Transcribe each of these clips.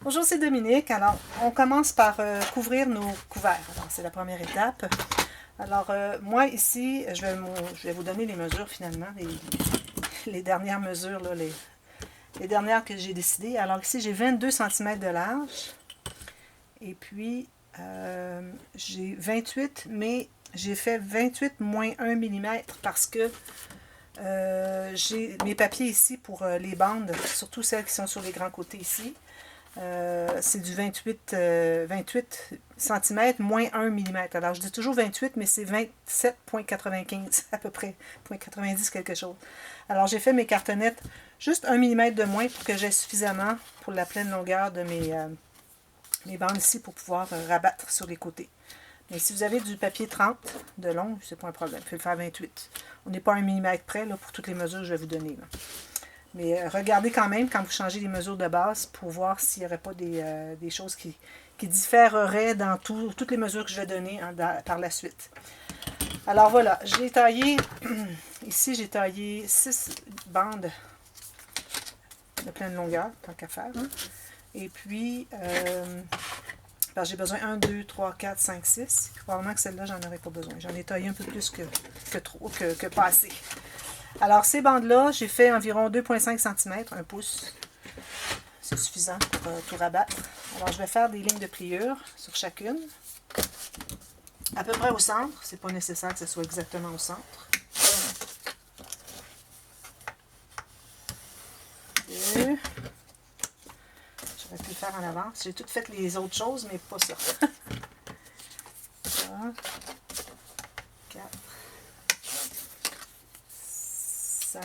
Bonjour, c'est Dominique. Alors, on commence par couvrir nos couverts. Alors, c'est la première étape. Alors, moi, ici, je vais vous donner les mesures, finalement, les dernières mesures, là, les dernières que j'ai décidées. Alors, ici, j'ai 22 cm de large. Et puis, j'ai 28, mais j'ai fait 28 moins 1 mm parce que j'ai mes papiers ici pour les bandes, surtout celles qui sont sur les grands côtés ici. C'est du 28 cm moins 1 mm. Alors, je dis toujours 28, mais c'est 27,95 à peu près, 0,90 quelque chose. Alors, j'ai fait mes cartonnettes juste 1 mm de moins pour que j'ai suffisamment pour la pleine longueur de mes bandes ici pour pouvoir rabattre sur les côtés. Mais si vous avez du papier 30 de long, c'est pas un problème. Vous pouvez le faire 28. On n'est pas à 1 mm près là, pour toutes les mesures que je vais vous donner. Là. Mais regardez quand même quand vous changez les mesures de base pour voir s'il n'y aurait pas des choses qui différeraient dans toutes les mesures que je vais donner par la suite. Alors voilà, j'ai taillé, ici j'ai taillé 6 bandes de pleine longueur, tant qu'à faire. Hein. Et puis, j'ai besoin 1, 2, 3, 4, 5, 6. Probablement que celle-là, j'en aurais pas besoin. J'en ai taillé un peu plus que pas assez. Alors, ces bandes-là, j'ai fait environ 2,5 cm, 1 pouce. C'est suffisant pour tout rabattre. Alors, je vais faire des lignes de pliure sur chacune. À peu près au centre. C'est pas nécessaire que ce soit exactement au centre. Deux. J'aurais pu le faire en avance. J'ai tout fait les autres choses, mais pas ça. 3, 4, 5.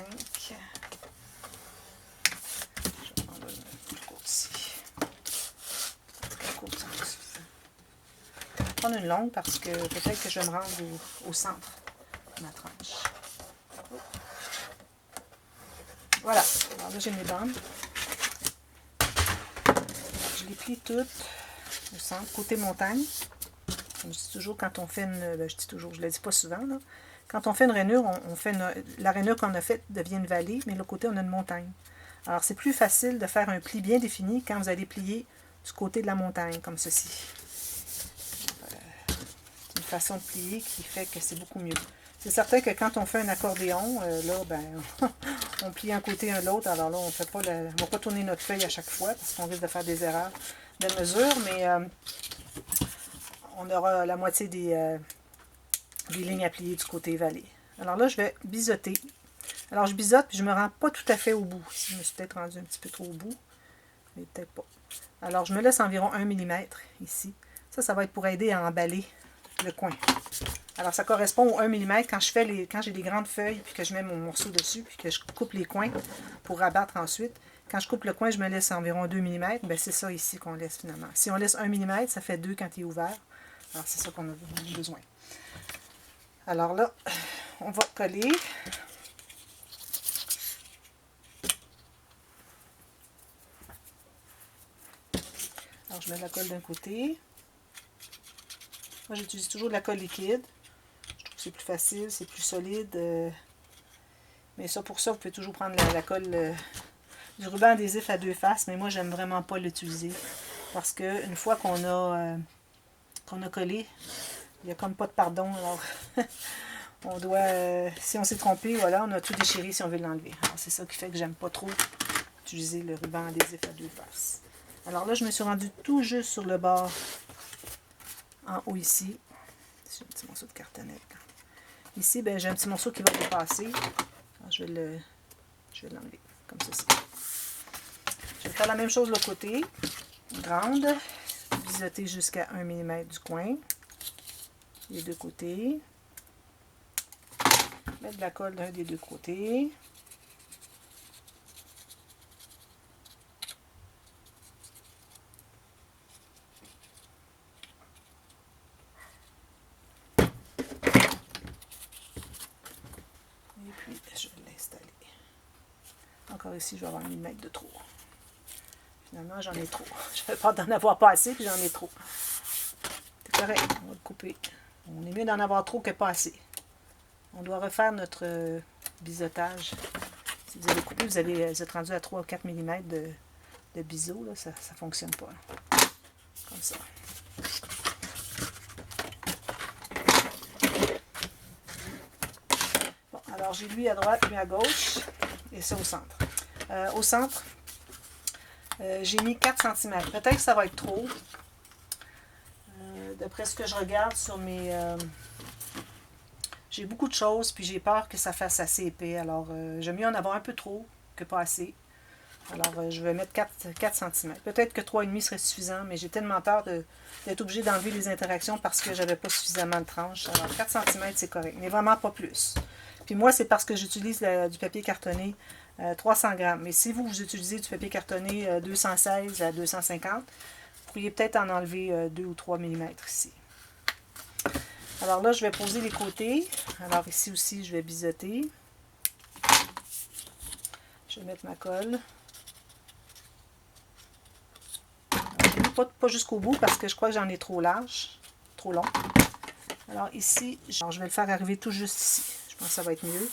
Je vais prendre une courte ici. Courte, ça va suffisant. Je vais prendre une longue parce que peut-être que je vais me rendre au centre de ma tranche. Voilà. Alors là, j'ai mes bandes. Je les plie toutes au centre, côté montagne. Comme je dis toujours, quand on fait une... je dis toujours, je ne le dis pas souvent, là. Quand on fait une rainure, la rainure qu'on a faite devient une vallée, mais de l'autre côté, on a une montagne. Alors, c'est plus facile de faire un pli bien défini quand vous allez plier du côté de la montagne, comme ceci. C'est une façon de plier qui fait que c'est beaucoup mieux. C'est certain que quand on fait un accordéon, là, ben, on plie un côté un l'autre. Alors là, on ne va pas tourner notre feuille à chaque fois parce qu'on risque de faire des erreurs de mesure, mais on aura la moitié des lignes à plier du côté vallée. Alors là, je vais biseauter. Alors, je biseaute, puis je ne me rends pas tout à fait au bout. Je me suis peut-être rendu un petit peu trop au bout, mais peut-être pas. Alors, je me laisse environ 1 mm ici. Ça va être pour aider à emballer le coin. Alors, ça correspond au 1 mm quand j'ai des grandes feuilles, puis que je mets mon morceau dessus, puis que je coupe les coins pour rabattre ensuite. Quand je coupe le coin, je me laisse environ 2 mm. Ben, c'est ça ici qu'on laisse finalement. Si on laisse 1 mm, ça fait 2 quand il est ouvert. Alors, c'est ça qu'on a besoin. Alors là, on va coller. Alors, je mets de la colle d'un côté. Moi, j'utilise toujours de la colle liquide. Je trouve que c'est plus facile, c'est plus solide. Mais ça, pour ça, vous pouvez toujours prendre la colle du ruban adhésif à 2 faces. Mais moi, j'aime vraiment pas l'utiliser. Parce qu'une fois qu'on a collé, il n'y a comme pas de pardon. Alors, on doit, si on s'est trompé, voilà, on a tout déchiré si on veut l'enlever. Alors, c'est ça qui fait que j'aime pas trop utiliser le ruban adhésif à 2 faces. Alors là, je me suis rendue tout juste sur le bord en haut ici. J'ai un petit morceau de cartonnette. Ici, ben, j'ai un petit morceau qui va dépasser. Alors, je vais l'enlever comme ceci. Je vais faire la même chose de l'autre côté. Grande. Biseauter jusqu'à 1 mm du coin. Les deux côtés. Mettre de la colle d'un des deux côtés. Et puis, je vais l'installer. Encore ici, je vais avoir 1 mm de trop. Finalement, j'en ai trop. J'avais peur d'en avoir pas assez, puis j'en ai trop. C'est correct, on va le couper. On est mieux d'en avoir trop que pas assez. On doit refaire notre biseautage. Si vous avez coupé, vous êtes rendu à 3 ou 4 mm de biseau, là, ça ne fonctionne pas. Là. Comme ça. Bon, alors j'ai lui à droite, lui à gauche, et ça au centre. Au centre, j'ai mis 4 cm. Peut-être que ça va être trop. D'après ce que je regarde sur mes... j'ai beaucoup de choses, puis j'ai peur que ça fasse assez épais. Alors, j'aime mieux en avoir un peu trop que pas assez. Alors, je vais mettre 4 cm. Peut-être que 3,5 serait suffisant, mais j'ai tellement peur d'être obligée d'enlever les interactions parce que j'avais pas suffisamment de tranches. Alors, 4 cm, c'est correct, mais vraiment pas plus. Puis moi, c'est parce que j'utilise du papier cartonné 300 grammes. Mais si vous utilisez du papier cartonné 216 à 250, vous pourriez peut-être en enlever 2 ou 3 mm ici. Alors là, je vais poser les côtés. Alors ici aussi, je vais biseauter. Je vais mettre ma colle. Alors, pas jusqu'au bout parce que je crois que j'en ai trop large, trop long. Alors ici, je vais le faire arriver tout juste ici. Je pense que ça va être mieux.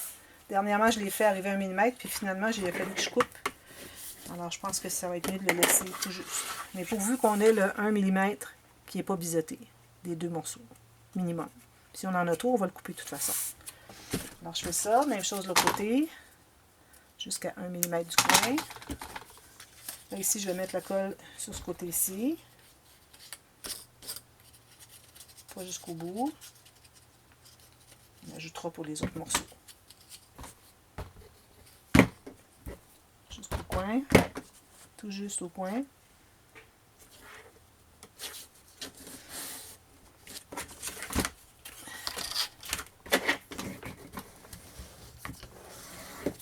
Dernièrement, je l'ai fait arriver 1 mm, puis finalement, il a fallu que je coupe. Alors, je pense que ça va être mieux de le laisser tout juste. Mais pourvu qu'on ait le 1 mm qui n'est pas biseauté, des 2 morceaux, minimum. Si on en a trop, on va le couper de toute façon. Alors, je fais ça, même chose de l'autre côté, jusqu'à 1 mm du coin. Là, ici, je vais mettre la colle sur ce côté-ci. Pas jusqu'au bout. On ajoutera pour les autres morceaux. Juste au coin. Tout juste au coin.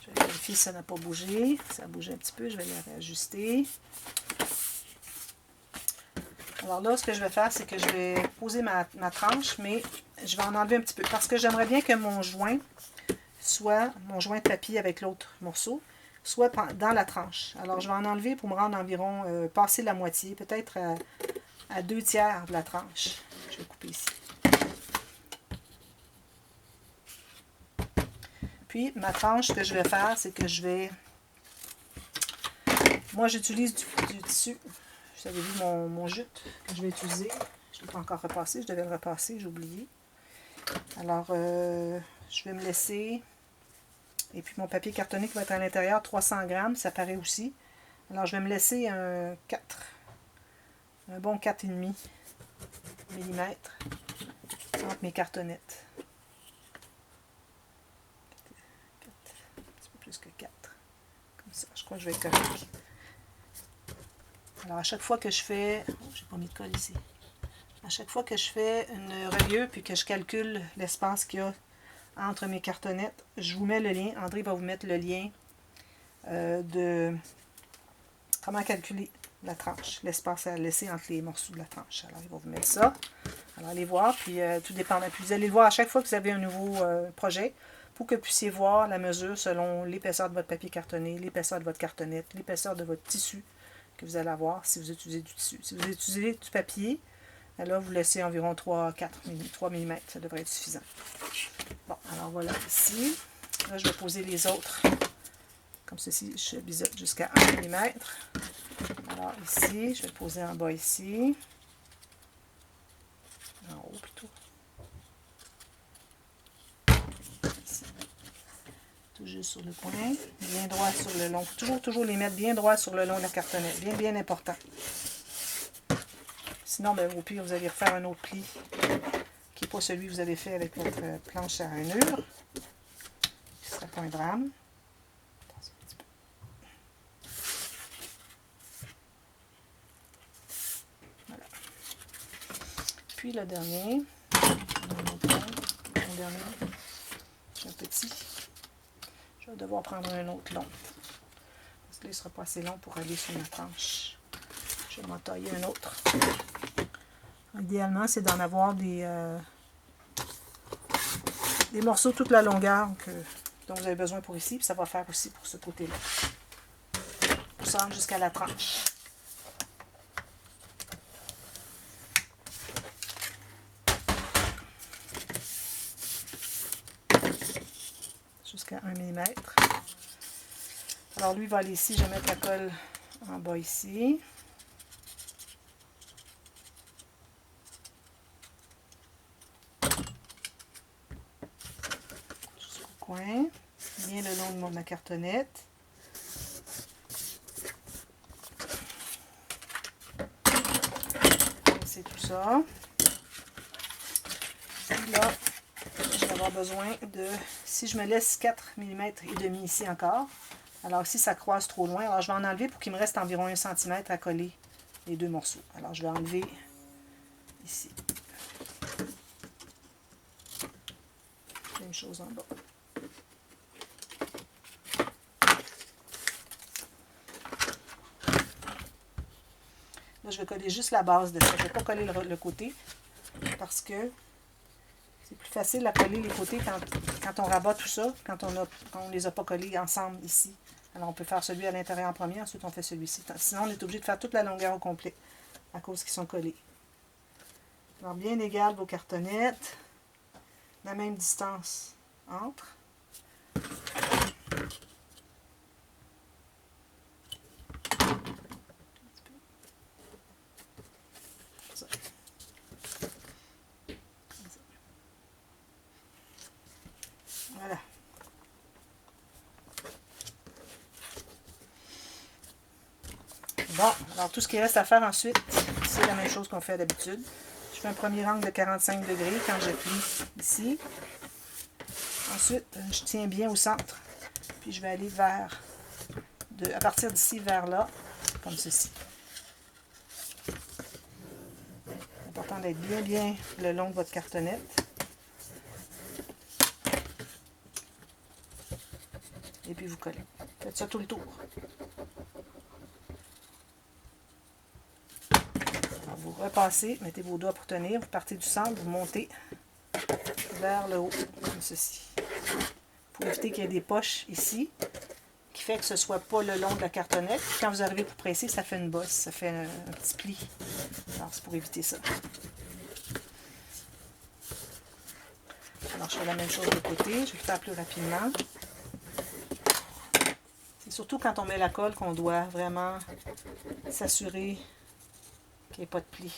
Je vais vérifier si ça n'a pas bougé. Ça a bougé un petit peu, je vais le réajuster. Alors là, ce que je vais faire, c'est que je vais poser ma tranche, mais je vais en enlever un petit peu. Parce que j'aimerais bien que mon joint de papier avec l'autre morceau, soit dans la tranche. Alors, je vais en enlever pour me rendre environ, passer la moitié, peut-être à 2/3 de la tranche. Je vais couper ici. Puis, ma tranche, ce que je vais faire, c'est que je vais... Moi, j'utilise du tissu. Vous avez vu mon jute que je vais utiliser. Je ne l'ai pas encore repassé. Je devais le repasser, j'ai oublié. Alors, je vais me laisser... Et puis, mon papier cartonné qui va être à l'intérieur, 300 grammes, ça paraît aussi. Alors, je vais me laisser un bon 4,5 mm entre mes cartonnettes. 4, un petit peu plus que 4. Comme ça, je crois que je vais être correct. Alors, à chaque fois que je fais... Oh, j'ai pas mis de colle ici. À chaque fois que je fais une reliure puis que je calcule l'espace qu'il y a entre mes cartonnettes, je vous mets le lien. André va vous mettre le lien de comment calculer la tranche, l'espace à laisser entre les morceaux de la tranche. Alors, il va vous mettre ça. Alors, allez voir, puis tout dépend. Puis vous allez le voir à chaque fois que vous avez un nouveau projet pour que vous puissiez voir la mesure selon l'épaisseur de votre papier cartonné, l'épaisseur de votre cartonnette, l'épaisseur de votre tissu que vous allez avoir si vous utilisez du tissu. Si vous utilisez du papier, là, vous laissez environ 3 mm. Ça devrait être suffisant. Bon, alors voilà ici. Là, je vais poser les autres. Comme ceci, je biseaute jusqu'à 1 mm. Alors ici, je vais le poser en bas ici. En haut plutôt. Ici. Tout juste sur le coin. Bien droit sur le long. Il faut toujours les mettre bien droit sur le long de la cartonnette. Bien, bien important. Sinon, ben, au pire, vous allez refaire un autre pli qui n'est pas celui que vous avez fait avec votre planche à rainure. Ce ne sera pas un drame. Voilà. Puis le dernier. J'ai un petit. Je vais devoir prendre un autre long. Parce que là, il ne sera pas assez long pour aller sur ma tranche. Je vais m'en tailler un autre. Idéalement, c'est d'en avoir des morceaux toute la longueur dont vous avez besoin pour ici. Puis ça va faire aussi pour ce côté-là. Pour ça rendre jusqu'à la tranche. Jusqu'à 1 mm. Alors lui va aller ici, je vais mettre la colle en bas ici. Jusqu'au coin, bien le long de ma cartonnette. C'est tout ça. Et là, je vais avoir besoin de, si je me laisse 4 mm et demi ici encore, alors ici ça croise trop loin, alors je vais en enlever pour qu'il me reste environ 1 cm à coller les deux morceaux. Alors je vais enlever ici. Même chose en bas. Là, je vais coller juste la base de ça. Je ne vais pas coller le côté parce que c'est plus facile à coller les côtés quand on rabat tout ça, quand on ne les a pas collés ensemble ici. Alors, on peut faire celui à l'intérieur en premier, ensuite on fait celui-ci. Sinon, on est obligé de faire toute la longueur au complet à cause qu'ils sont collés. Alors, bien égal vos cartonnettes. La même distance entre. Voilà. Bon, alors tout ce qui reste à faire ensuite, c'est la même chose qu'on fait d'habitude. Je fais un premier angle de 45 degrés quand je plie ici. Ensuite, je tiens bien au centre. Puis je vais aller vers, à partir d'ici vers là, comme ceci. C'est important d'être bien le long de votre cartonnette. Et puis vous collez. Faites ça tout le tour. Alors vous repassez, mettez vos doigts pour tenir, vous partez du centre, vous montez vers le haut, comme ceci. Pour éviter qu'il y ait des poches ici, qui fait que ce ne soit pas le long de la cartonnette. Puis quand vous arrivez pour presser, ça fait une bosse, ça fait un petit pli. Alors c'est pour éviter ça. Alors je fais la même chose de côté, je vais le faire plus rapidement. C'est surtout quand on met la colle qu'on doit vraiment s'assurer qu'il n'y ait pas de pli.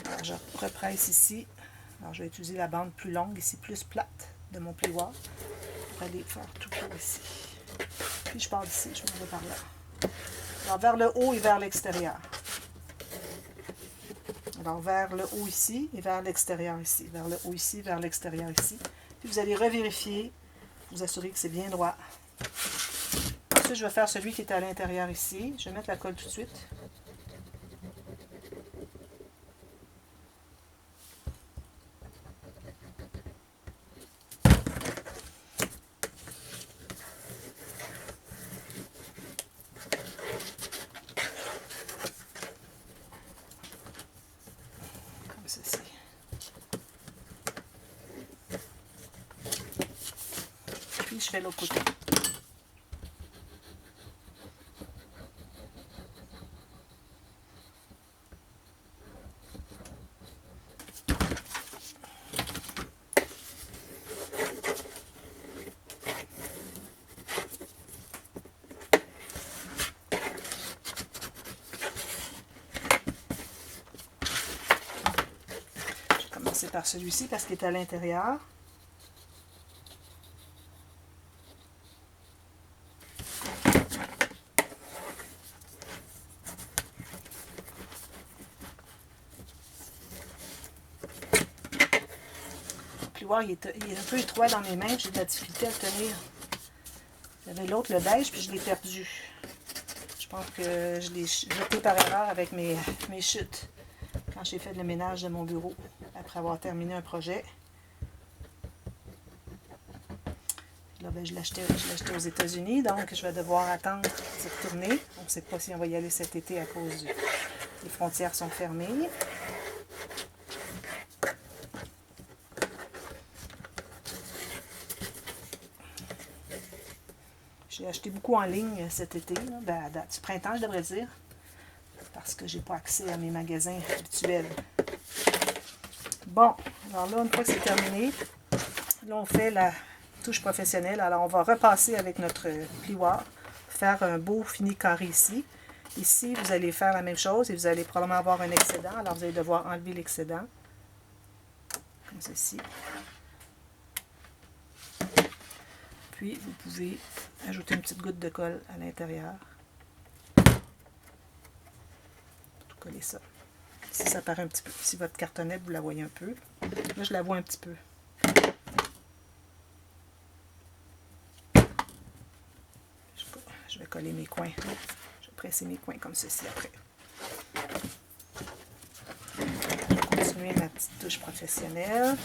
Alors je represse ici. Alors je vais utiliser la bande plus longue, ici plus plate de mon plioir, pour aller faire tout le tour ici. Puis je pars d'ici, je m'en vais par là. Alors vers le haut et vers l'extérieur. Alors vers le haut ici et vers l'extérieur ici. Vers le haut ici, vers l'extérieur ici. Puis vous allez revérifier, vous assurer que c'est bien droit. Ensuite, je vais faire celui qui est à l'intérieur ici. Je vais mettre la colle tout de suite. Comme ceci. Puis je fais l'autre côté. Par celui-ci parce qu'il est à l'intérieur. Le plioir il est un peu étroit dans mes mains, j'ai de la difficulté à le tenir. J'avais l'autre, le beige, puis je l'ai perdu. Je pense que je l'ai jeté par erreur avec mes chutes quand j'ai fait le ménage de mon bureau après avoir terminé un projet. Là, ben, je l'ai acheté aux États-Unis, donc je vais devoir attendre d'y retourner. On ne sait pas si on va y aller cet été à cause des frontières sont fermées. J'ai acheté beaucoup en ligne cet été, là, ben, à date du printemps, je devrais dire, parce que j'ai pas accès à mes magasins habituels. Bon, alors là, une fois que c'est terminé, là, on fait la touche professionnelle. Alors, on va repasser avec notre plioir, faire un beau fini carré ici. Ici, vous allez faire la même chose et vous allez probablement avoir un excédent. Alors, vous allez devoir enlever l'excédent. Comme ceci. Puis, vous pouvez ajouter une petite goutte de colle à l'intérieur. Tout coller ça. Si ça paraît un petit peu, si votre cartonnette, vous la voyez un peu. Là, je la vois un petit peu. Je vais coller mes coins. Je vais presser mes coins comme ceci après. Je vais continuer ma petite touche professionnelle.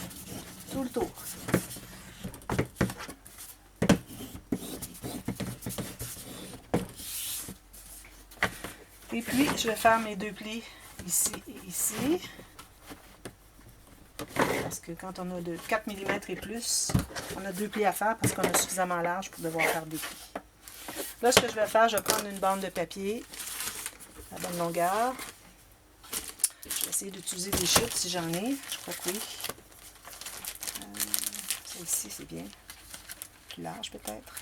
Tout le tour. Et puis, je vais faire mes deux plis ici et ici. Parce que quand on a de 4 mm et plus, on a deux plis à faire parce qu'on a suffisamment large pour devoir faire des plis. Là, ce que je vais faire, je vais prendre une bande de papier à bonne longueur. Je vais essayer d'utiliser des chutes si j'en ai. Je crois que oui. Ça ici, c'est bien. Plus large peut-être.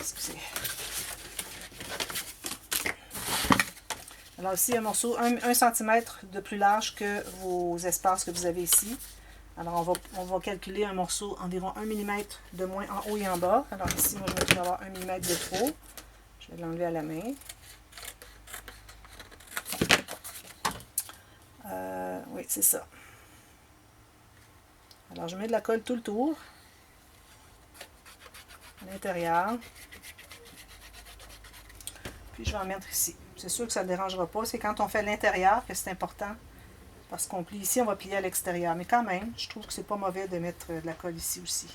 Excusez. Alors ici, un morceau 1 cm de plus large que vos espaces que vous avez ici. Alors on va calculer un morceau environ 1 mm de moins en haut et en bas. Alors ici, moi je vais avoir 1 mm de trop. Je vais l'enlever à la main. Oui, c'est ça. Alors je mets de la colle tout le tour. À l'intérieur. Puis je vais en mettre ici. C'est sûr que ça ne dérangera pas. C'est quand on fait l'intérieur que c'est important. Parce qu'on plie ici, on va plier à l'extérieur. Mais quand même, je trouve que c'est pas mauvais de mettre de la colle ici aussi.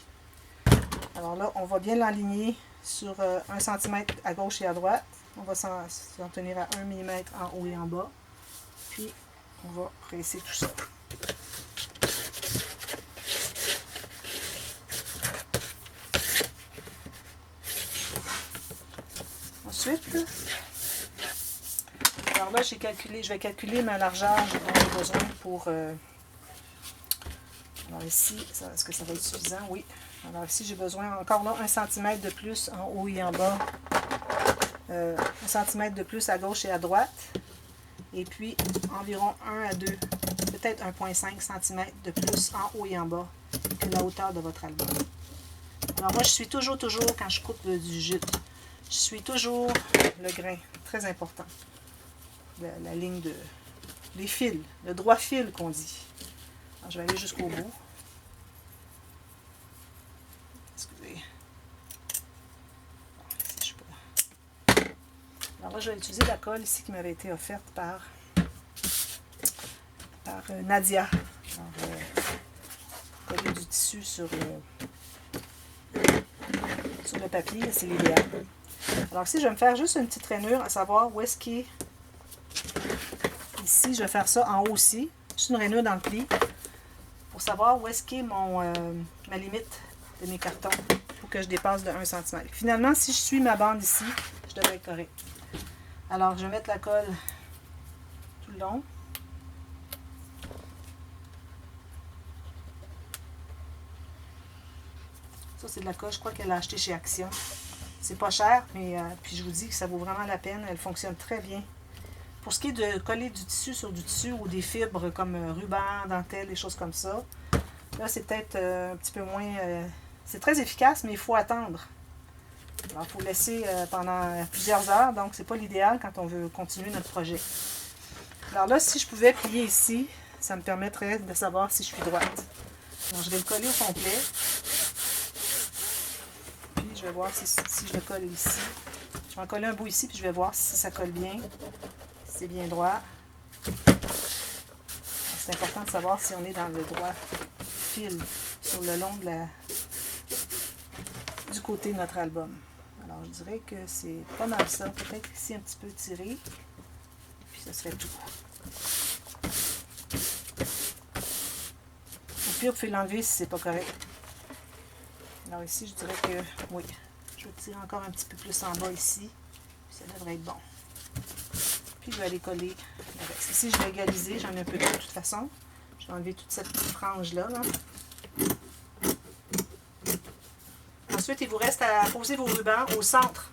Alors là, on va bien l'enligner sur 1 cm à gauche et à droite. On va s'en tenir à 1 mm en haut et en bas. Puis, on va presser tout ça. Ensuite, alors là, je vais calculer ma largeur dont j'ai besoin pour... alors ici, est-ce que ça va être suffisant? Oui. Alors ici, j'ai besoin encore là 1 cm de plus en haut et en bas. 1 cm de plus à gauche et à droite. Et puis, environ 1 à 2, peut-être 1,5 cm de plus en haut et en bas que la hauteur de votre album. Alors moi, je suis toujours, quand je coupe du jute, je suis toujours le grain. Très important. La ligne de... les fils, le droit fil qu'on dit. Alors, je vais aller jusqu'au bout. Excusez. Ici, je peux... Alors là, je vais utiliser la colle ici qui m'avait été offerte par Nadia. Alors, coller du tissu sur le papier, c'est l'idéal. Alors ici, je vais me faire juste une petite rainure, à savoir où est-ce qu'il est. Ici, je vais faire ça en haut aussi. Juste une rainure dans le pli. Pour savoir où est-ce qu'est ma limite de mes cartons. Pour que je dépasse de 1 cm. Finalement, si je suis ma bande ici, je devrais être correct. Alors, je vais mettre la colle tout le long. Ça, c'est de la colle, je crois qu'elle a acheté chez Action. C'est pas cher, mais puis je vous dis que ça vaut vraiment la peine. Elle fonctionne très bien. Pour ce qui est de coller du tissu sur du tissu ou des fibres comme ruban, dentelle, des choses comme ça, là, c'est peut-être un petit peu moins... c'est très efficace, mais il faut attendre. Alors, il faut laisser pendant plusieurs heures, donc c'est pas l'idéal quand on veut continuer notre projet. Alors là, si je pouvais plier ici, ça me permettrait de savoir si je suis droite. Donc, je vais le coller au complet. Puis, je vais voir si je le colle ici. Je vais en coller un bout ici, puis je vais voir si ça colle bien. C'est bien droit. C'est important de savoir si on est dans le droit fil sur le long du côté de notre album. Alors, je dirais que c'est pas mal ça. Peut-être ici un petit peu tiré. Puis, ça serait tout. Au pire, vous pouvez l'enlever si c'est pas correct. Alors ici, je dirais que oui. Je vais tirer encore un petit peu plus en bas ici. Puis ça devrait être bon. Puis je vais aller coller le reste. Ici, je vais égaliser. J'en ai un peu de toute façon. Je vais enlever toute cette petite frange-là. Là. Ensuite, il vous reste à poser vos rubans au centre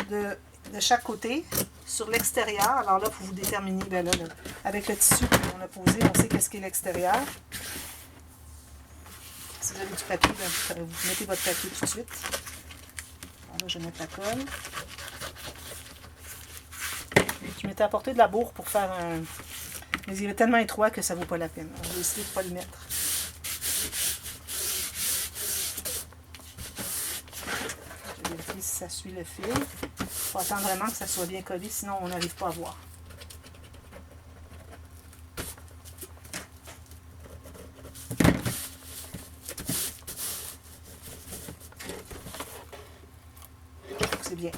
de chaque côté, sur l'extérieur. Alors là, il faut vous déterminer, ben là, avec le tissu qu'on a posé, on sait qu'est-ce qu'est l'extérieur. Si vous avez du papier, ben, vous mettez votre papier tout de suite. Alors là, je vais mettre la colle. Je m'étais apporté de la bourre pour faire un... Mais il est tellement étroit que ça ne vaut pas la peine. On va essayer de ne pas le mettre. Je vais vérifier si ça suit le fil. Il faut attendre vraiment que ça soit bien collé, sinon on n'arrive pas à voir. C'est bien.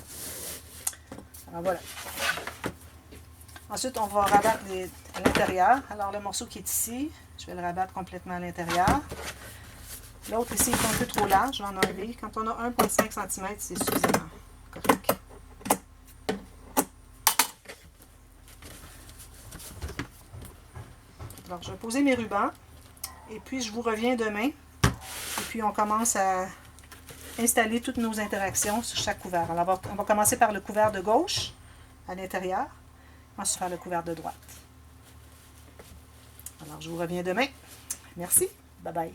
Alors voilà. Ensuite, on va rabattre à l'intérieur. Alors, le morceau qui est ici, je vais le rabattre complètement à l'intérieur. L'autre ici est un peu trop large, je vais en enlever. Quand on a 1,5 cm, c'est suffisamment correct. Alors, je vais poser mes rubans. Et puis, je vous reviens demain. Et puis, on commence à installer toutes nos interactions sur chaque couvert. Alors, on va commencer par le couvert de gauche, à l'intérieur. Ensuite, faire le couvert de droite. Alors, je vous reviens demain. Merci. Bye bye.